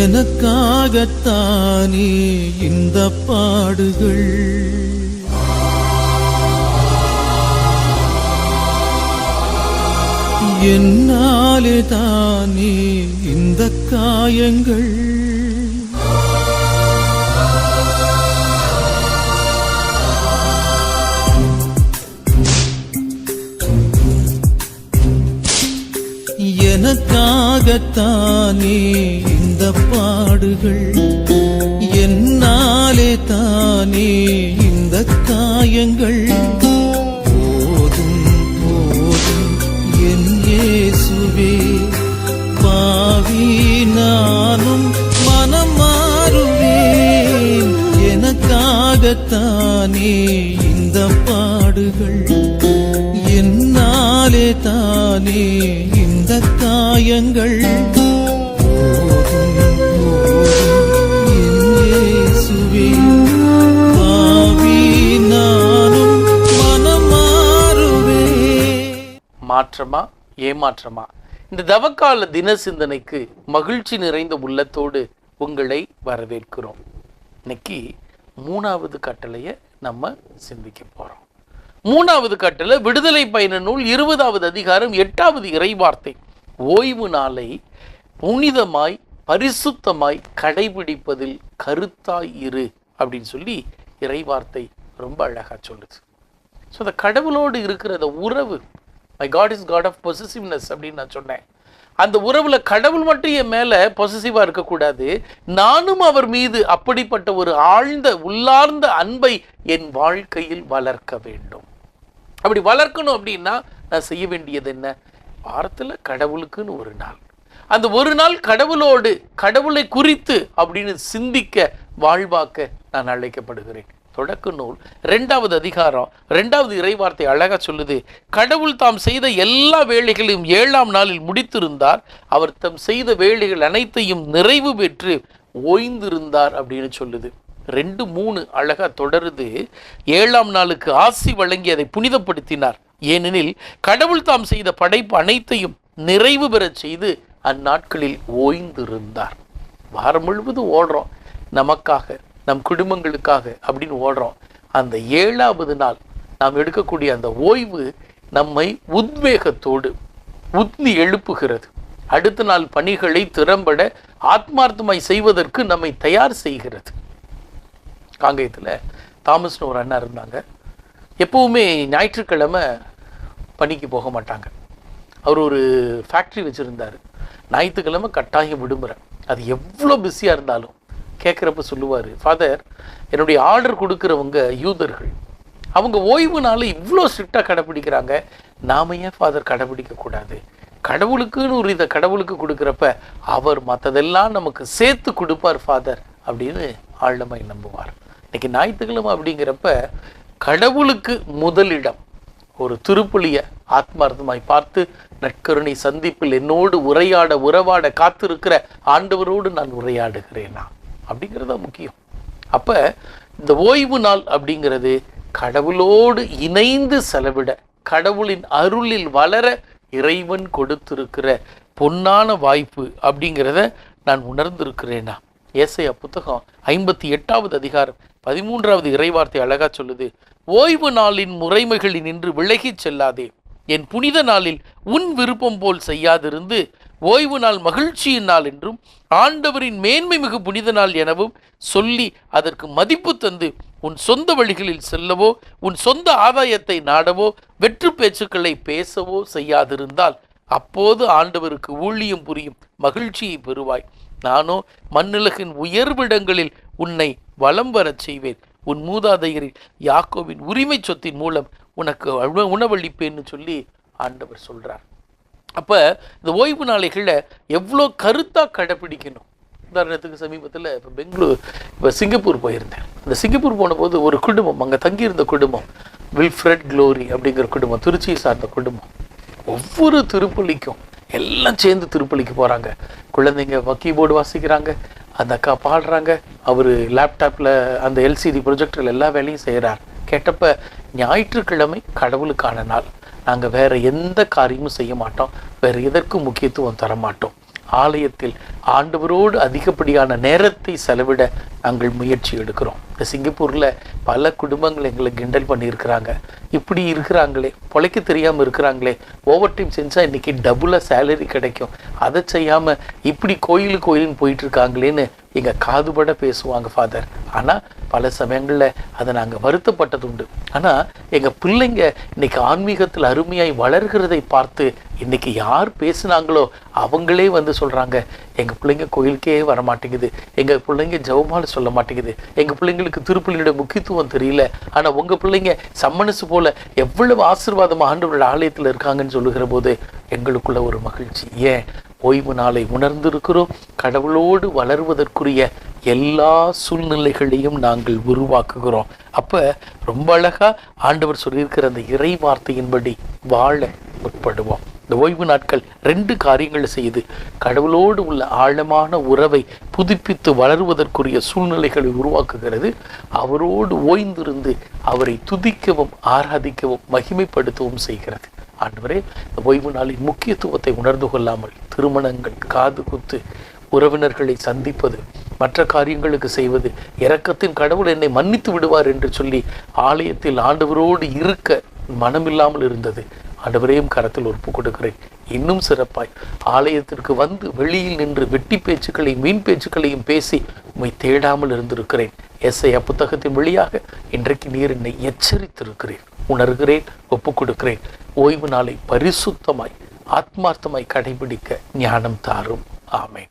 எனக்காகத்தானே இந்த பாடுகள், என்னாலே தானே இந்த காயங்கள். எனக்காகத்தானே இந்த பாடுகள், என்னாலே தானே இந்த காயங்கள். போதும் போதும் என் இயேசுவே, பாவி நானும் மனம் மாறுவேன். எனக்காகத்தானே இந்த பாடுகள், என்னாலே தானே இந்த காயங்கள். போதும் போதும் என் இயேசுவே, பாவி நானும் மனம் மாறுவேன். மாற்றமா ஏமாற்றமா? இந்த தவக்கால தின சிந்தனைக்கு மகிழ்ச்சி நிறைந்த உள்ளத்தோடு உங்களை வரவேற்கிறோம். இன்னைக்கு 3வது கட்டளையை நம்ம சிந்திக்க போறோம். 3வது கட்டளை விடுதலை பயண நூல் 20வது அதிகாரம் 8வது இறைவார்த்தை. ஓய்வு நாளை புனிதமாய் பரிசுத்தமாய் கடைபிடிப்பதில் கருத்தாய் இரு அப்படின்னு சொல்லி இறைவார்த்தை ரொம்ப அழகா சொல்லுது. ஸோ அந்த கடவுளோடு இருக்கிற அந்த உறவு, my God is God of possessiveness அப்படின்னு நான் சொன்னேன். அந்த உறவுல கடவுள் மட்டும் என் மேல பொசசிவா இருக்கக்கூடாது, நானும் அவர் மீது அப்படிப்பட்ட ஒரு ஆழ்ந்த உள்ளார்ந்த அன்பை என் வாழ்க்கையில் வளர்க்க வேண்டும். அப்படி வளர்க்கணும் அப்படின்னா நான் செய்ய வேண்டியது என்ன? வாரத்தில் கடவுளுக்குன்னு ஒரு நாள், அந்த ஒரு நாள் கடவுளோடு கடவுளை குறித்து அப்படின்னு சிந்திக்க வாழ்வாக்க நான் அழைக்கப்படுகிறேன். தொடக்க நூல் 2வது அதிகாரம் 2வது இறைவார்த்தை அழகா சொல்லுது. கடவுள் தாம் செய்த எல்லா வேலைகளையும் 7ஆம் நாளில் முடித்திருந்தார், அவர் தாம் செய்த வேலைகள் அனைத்தையும் நிறைவு பெற்று ஓய்ந்திருந்தார் அப்படின்னு சொல்லுது. 2:3 அழகா தொடருது. 7ஆம் நாளுக்கு ஆசி வழங்கி அதை புனிதப்படுத்தினார், ஏனெனில் கடவுள் தாம் செய்த படைப்பு அனைத்தையும் நிறைவு பெறச் செய்து அந்நாட்களில் ஓய்ந்திருந்தார். வாரம் முழுவதும் ஓடுறோம், நமக்காக நம் குடும்பங்களுக்காக அப்படின்னு ஓடுறோம். அந்த 7வது நாள் நாம் எடுக்கக்கூடிய அந்த ஓய்வு நம்மை உத்வேகத்தோடு உந்தி எழுப்புகிறது. அடுத்த நாள் பணிகளை திறம்பட ஆத்மார்த்தமாய் செய்வதற்கு நம்மை தயார் செய்கிறது. காங்கேயத்தில் தாமஸ்னு ஒரு அண்ணா இருந்தாங்க. எப்பவுமே ஞாயிற்றுக்கிழமை பணிக்கு போக மாட்டாங்க. அவர் ஒரு ஃபேக்ட்ரி வச்சுருந்தார். ஞாயிற்றுக்கிழமை கட்டாயம் விடுமுறை. அது எவ்வளோ பிஸியாக இருந்தாலும் கேட்குறப்ப சொல்லுவார், ஃபாதர் என்னுடைய ஆர்டர் கொடுக்குறவங்க யூதர்கள், அவங்க ஓய்வு நாள் இவ்வளோ ஸ்ட்ரிக்டாக கடைப்பிடிக்கிறாங்க, நாம ஏன் ஃபாதர் கடைப்பிடிக்கக்கூடாது? கடவுளுக்குன்னு ஒரு இதை கடவுளுக்கு கொடுக்குறப்ப அவர் மற்றதெல்லாம் நமக்கு சேர்த்து கொடுப்பார் ஃபாதர் அப்படின்னு ஆழமாய் நம்புவார். இன்னைக்கு ஞாயிற்றுக்கிழமை அப்படிங்கிறப்ப கடவுளுக்கு முதலிடம். ஒரு திருப்பலியை ஆத்மார்த்தமாய் பார்த்து நற்கருணை சந்திப்பில் என்னோடு உறவாட காத்திருக்கிற ஆண்டவரோடு நான் உரையாடுகிறேனா அப்படிங்கிறத முக்கியம். அப்போ இந்த ஓய்வு நாள் அப்படிங்கிறது கடவுளோடு இணைந்து செலவிட, கடவுளின் அருளில் வளர இறைவன் கொடுத்திருக்கிற பொன்னான வாய்ப்பு அப்படிங்கிறத நான் உணர்ந்திருக்கிறேனா? ஏசாயா புத்தகம் 58வது அதிகாரம் 13வது இறைவார்த்தை அழகா சொல்லுது. ஓய்வு நாளின் முறைமைகளில் நின்று விலகி செல்லாதே, என் புனித நாளில் உன் விருப்பம் போல் செய்யாதிருந்து ஓய்வு நாள் மகிழ்ச்சியின் நாள் என்றும் ஆண்டவரின் மேன்மை மிகு புனித நாள் எனவும் சொல்லி அதற்கு மதிப்பு தந்து உன் சொந்த வழிகளில் செல்லவோ உன் சொந்த ஆதாயத்தை நாடவோ வெற்று பேச்சுக்களை பேசவோ செய்யாதிருந்தால் அப்போது ஆண்டவருக்கு ஊழியம் புரியும் மகிழ்ச்சியை பெறுவாய். நானோ மண்ணுலகின் உயர்விடங்களில் உன்னை வலம் வரச் செய்வேன், உன் மூதாதையரில் யாக்கோவின் உரிமை சொத்தின் மூலம் உனக்கு உணவளிப்பேன்னு சொல்லி ஆண்டவர் சொல்றார். அப்போ இந்த ஓய்வு நாளைகளில் எவ்வளோ கருத்தாக கடைப்பிடிக்கணும். உதாரணத்துக்கு சமீபத்தில் இப்போ சிங்கப்பூர் போயிருந்தேன். இந்த சிங்கப்பூர் போன போது ஒரு குடும்பம், அங்கே தங்கியிருந்த குடும்பம், வில்ஃப்ரெட் க்ளோரி அப்படிங்கிற குடும்பம், திருச்சியை சார்ந்த குடும்பம். ஒவ்வொரு திருப்பலிக்கும் எல்லாம் சேர்ந்து திருப்பலிக்கு போகிறாங்க. குழந்தைங்க கீபோர்டு வாசிக்கிறாங்க, அந்த அக்கா பாடுறாங்க, அவர் லேப்டாப்பில் அந்த எல்சிடி ப்ரொஜெக்டரில் எல்லா வேலையும் செய்கிறார். கேட்டப்ப ஞாயிற்றுக்கிழமை கடவுளுக்கான நாள், நாங்கள் வேறு எந்த காரியமும் செய்ய மாட்டோம், வேறு எதற்கும் முக்கியத்துவம் தர மாட்டோம், ஆலயத்தில் ஆண்டவரோடு அதிகப்படியான நேரத்தை செலவிட நாங்கள் முயற்சி எடுக்கிறோம். இந்த சிங்கப்பூரில் பல குடும்பங்கள் எங்களை கிண்டல் பண்ணியிருக்கிறாங்க. இப்படி இருக்கிறாங்களே, பொழைக்க தெரியாமல் இருக்கிறாங்களே, ஓவர் டைம் செஞ்சால் இன்றைக்கி டபுளாக சேலரி கிடைக்கும், அதை செய்யாமல் இப்படி கோயிலுன்னு போயிட்டு இருக்காங்களேன்னு எங்கள் காதுபட பேசுவாங்க ஃபாதர். ஆனால் பல சமயங்களில் அதை நாங்கள் வருத்தப்பட்டது உண்டு. ஆனால் எங்கள் பிள்ளைங்க இன்னைக்கு ஆன்மீகத்தில் அருமையாய் வளர்கிறதை பார்த்து இன்னைக்கு யார் பேசுனாங்களோ அவங்களே வந்து சொல்கிறாங்க, எங்கள் பிள்ளைங்க கோயிலுக்கே வரமாட்டேங்குது, எங்கள் பிள்ளைங்க ஜெபமாலை சொல்ல மாட்டேங்குது, எங்கள் பிள்ளைங்களுக்கு திருப்பலியோட முக்கியத்துவம் தெரியல, ஆனால் உங்கள் பிள்ளைங்க சம்மனசு போல் எவ்வளவு ஆசீர்வாதம் ஆண்டவரோட ஆலயத்தில் இருக்காங்கன்னு சொல்லுகிற போது எங்களுக்குள்ள ஒரு மகிழ்ச்சி. ஏன் ஓய்வு நாளை உணர்ந்திருக்கிறோம். கடவுளோடு வளருவதற்குரிய எல்லா சூழ்நிலைகளையும் நாங்கள் உருவாக்குகிறோம். அப்போ ரொம்ப அழகா ஆண்டவர் சொல்லியிருக்கிற அந்த இறை வார்த்தையின்படி வாழ முற்படுவோம். இந்த ஓய்வு நாட்கள் 2 காரியங்களை செய்து கடவுளோடு உள்ள ஆழமான உறவை புதுப்பித்து வளருவதற்குரிய சூழ்நிலைகளை உருவாக்குகிறது. அவரோடு ஓய்ந்திருந்து அவரை துதிக்கவும் ஆராதிக்கவும் மகிமைப்படுத்தவும் செய்கிறது. ஆண்டவரே, இந்த ஓய்வு நாளின் முக்கியத்துவத்தை உணர்ந்து கொள்ளாமல் திருமணங்கள், காது குத்து, உறவினர்களை சந்திப்பது, மற்ற காரியங்களுக்கு செய்வது, இரக்கத்தின் கடவுள் என்னை மன்னித்து விடுவார் என்று சொல்லி ஆலயத்தில் ஆண்டவரோடு இருக்க மனமில்லாமல் இருந்தது. ஆண்டவரையும் கரத்தில் ஒப்பு கொடுக்கிறேன். இன்னும் சிறப்பாய் ஆலயத்திற்கு வந்து வெளியில் நின்று வெட்டி பேச்சுக்களையும் வீண் பேச்சுக்களையும் பேசி உம்மை தேடாமல் இருந்திருக்கிறேன். எஸ்ஐயா புத்தகத்தின் வழியாக இன்றைக்கு நீர் என்னை எச்சரித்திருக்கிறேன். உணர்கிறேன், ஒப்பு கொடுக்கிறேன். ஓய்வு நாளை பரிசுத்தமாய் ஆத்மார்த்தமாய் கடைபிடிக்க ஞானம் தாரும். ஆமென்.